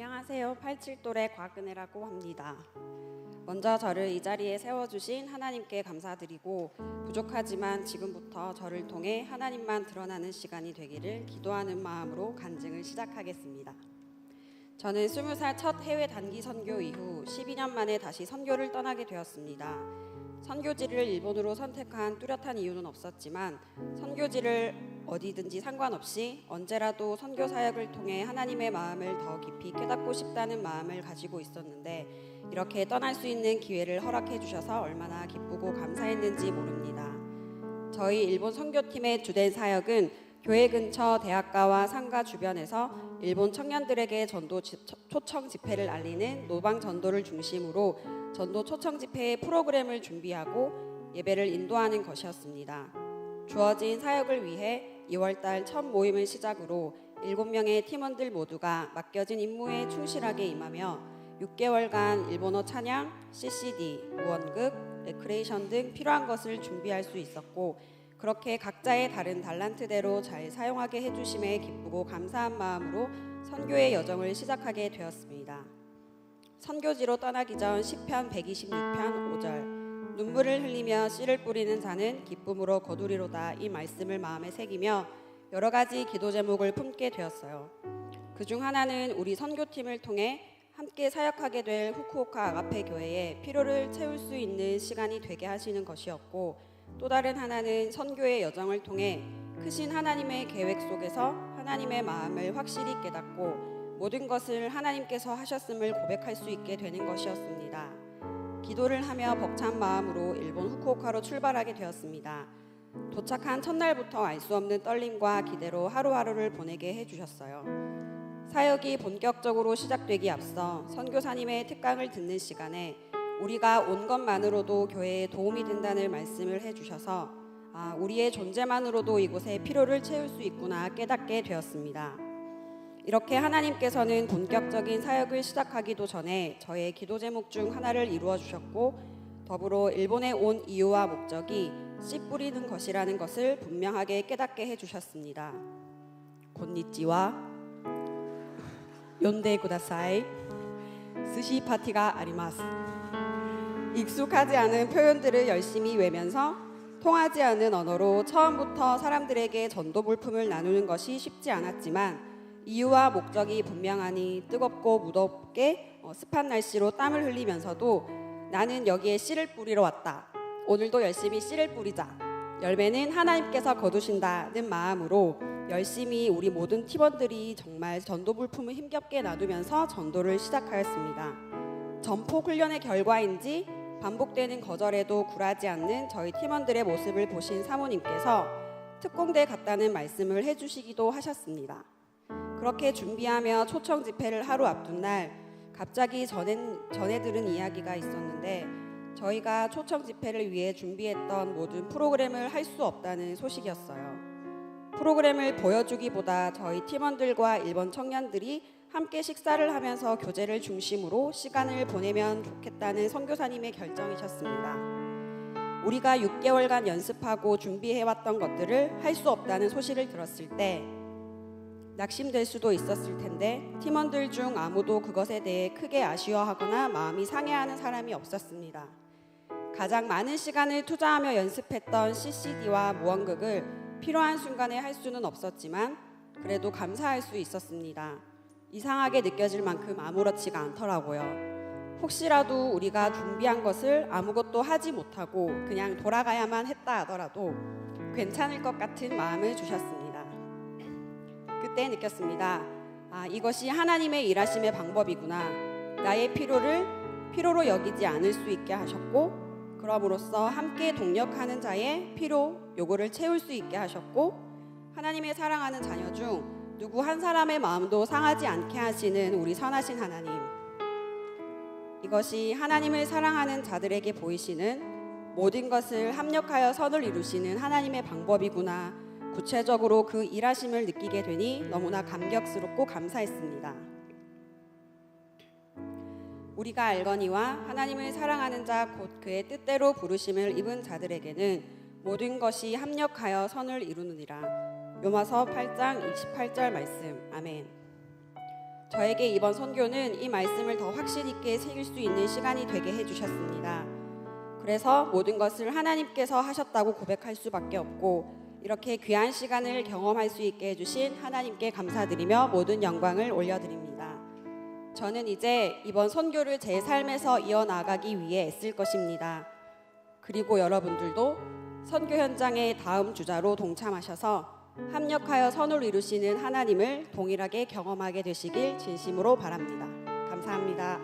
안녕하세요. 87돌의 곽은혜라고 합니다. 먼저 저를 이 자리에 세워주신 하나님께 감사드리고 부족하지만 지금부터 저를 통해 하나님만 드러나는 시간이 되기를 기도하는 마음으로 간증을 시작하겠습니다. 저는 20살 첫 해외 단기 선교 이후 12년 만에 다시 선교를 떠나게 되었습니다. 선교지를 일본으로 선택한 뚜렷한 이유는 없었지만 선교지를 어디든지 상관없이 언제라도 선교 사역을 통해 하나님의 마음을 더 깊이 깨닫고 싶다는 마음을 가지고 있었는데 이렇게 떠날 수 있는 기회를 허락해 주셔서 얼마나 기쁘고 감사했는지 모릅니다. 저희 일본 선교팀의 주된 사역은 교회 근처 대학가와 상가 주변에서 일본 청년들에게 전도 초청 집회를 알리는 노방 전도를 중심으로 전도 초청 집회의 프로그램을 준비하고 예배를 인도하는 것이었습니다. 주어진 사역을 위해 2월달 첫 모임을 시작으로 7명의 팀원들 모두가 맡겨진 임무에 충실하게 임하며 6개월간 일본어 찬양, CCD, 무언극, 레크레이션 등 필요한 것을 준비할 수 있었고 그렇게 각자의 다른 달란트대로 잘 사용하게 해주심에 기쁘고 감사한 마음으로 선교의 여정을 시작하게 되었습니다. 선교지로 떠나기 전 시편 126편 5절 눈물을 흘리며 씨를 뿌리는 자는 기쁨으로 거두리로다 이 말씀을 마음에 새기며 여러 가지 기도 제목을 품게 되었어요. 그중 하나는 우리 선교팀을 통해 함께 사역하게 될 후쿠오카 아가페 교회에 필요를 채울 수 있는 시간이 되게 하시는 것이었고 또 다른 하나는 선교의 여정을 통해 크신 하나님의 계획 속에서 하나님의 마음을 확실히 깨닫고 모든 것을 하나님께서 하셨음을 고백할 수 있게 되는 것이었습니다. 기도를 하며 벅찬 마음으로 일본 후쿠오카로 출발하게 되었습니다. 도착한 첫날부터 알 수 없는 떨림과 기대로 하루하루를 보내게 해주셨어요. 사역이 본격적으로 시작되기 앞서 선교사님의 특강을 듣는 시간에 우리가 온 것만으로도 교회에 도움이 된다는 말씀을 해주셔서 우리의 존재만으로도 이곳에 필요를 채울 수 있구나 깨닫게 되었습니다. 이렇게 하나님께서는 본격적인 사역을 시작하기도 전에 저의 기도 제목 중 하나를 이루어 주셨고 더불어 일본에 온 이유와 목적이 씨 뿌리는 것이라는 것을 분명하게 깨닫게 해주셨습니다. 곤니찌와 연대 구다사이 스시 파티가 아리마스. 익숙하지 않은 표현들을 열심히 외면서 통하지 않는 언어로 처음부터 사람들에게 전도 물품을 나누는 것이 쉽지 않았지만 이유와 목적이 분명하니 뜨겁고 무덥게 습한 날씨로 땀을 흘리면서도 나는 여기에 씨를 뿌리러 왔다. 오늘도 열심히 씨를 뿌리자. 열매는 하나님께서 거두신다는 마음으로 열심히 우리 모든 팀원들이 정말 전도 물품을 힘겹게 나누면서 전도를 시작하였습니다. 전폭 훈련의 결과인지 반복되는 거절에도 굴하지 않는 저희 팀원들의 모습을 보신 사모님께서 특공대 갔다는 말씀을 해주시기도 하셨습니다. 그렇게 준비하며 초청 집회를 하루 앞둔 날 갑자기 전에 들은 이야기가 있었는데 저희가 초청 집회를 위해 준비했던 모든 프로그램을 할 수 없다는 소식이었어요. 프로그램을 보여주기보다 저희 팀원들과 일본 청년들이 함께 식사를 하면서 교제를 중심으로 시간을 보내면 좋겠다는 선교사님의 결정이셨습니다. 우리가 6개월간 연습하고 준비해왔던 것들을 할 수 없다는 소식을 들었을 때 낙심될 수도 있었을 텐데 팀원들 중 아무도 그것에 대해 크게 아쉬워하거나 마음이 상해하는 사람이 없었습니다. 가장 많은 시간을 투자하며 연습했던 CCD와 무언극을 필요한 순간에 할 수는 없었지만 그래도 감사할 수 있었습니다. 이상하게 느껴질 만큼 아무렇지가 않더라고요. 혹시라도 우리가 준비한 것을 아무것도 하지 못하고 그냥 돌아가야만 했다 하더라도 괜찮을 것 같은 마음을 주셨습니다. 그때 느꼈습니다. 이것이 하나님의 일하심의 방법이구나. 나의 필요로 여기지 않을 수 있게 하셨고 그럼으로써 함께 동력하는 자의 요구를 채울 수 있게 하셨고 하나님의 사랑하는 자녀 중 누구 한 사람의 마음도 상하지 않게 하시는 우리 선하신 하나님. 이것이 하나님을 사랑하는 자들에게 보이시는 모든 것을 합력하여 선을 이루시는 하나님의 방법이구나. 구체적으로 그 일하심을 느끼게 되니 너무나 감격스럽고 감사했습니다. 우리가 알거니와 하나님을 사랑하는 자 곧 그의 뜻대로 부르심을 입은 자들에게는 모든 것이 합력하여 선을 이루느니라. 요마서 8장 28절 말씀. 아멘. 저에게 이번 선교는 이 말씀을 더 확신 있게 새길 수 있는 시간이 되게 해주셨습니다. 그래서 모든 것을 하나님께서 하셨다고 고백할 수밖에 없고 이렇게 귀한 시간을 경험할 수 있게 해주신 하나님께 감사드리며 모든 영광을 올려드립니다. 저는 이제 이번 선교를 제 삶에서 이어나가기 위해 애쓸 것입니다. 그리고 여러분들도 선교 현장의 다음 주자로 동참하셔서 합력하여 선을 이루시는 하나님을 동일하게 경험하게 되시길 진심으로 바랍니다. 감사합니다.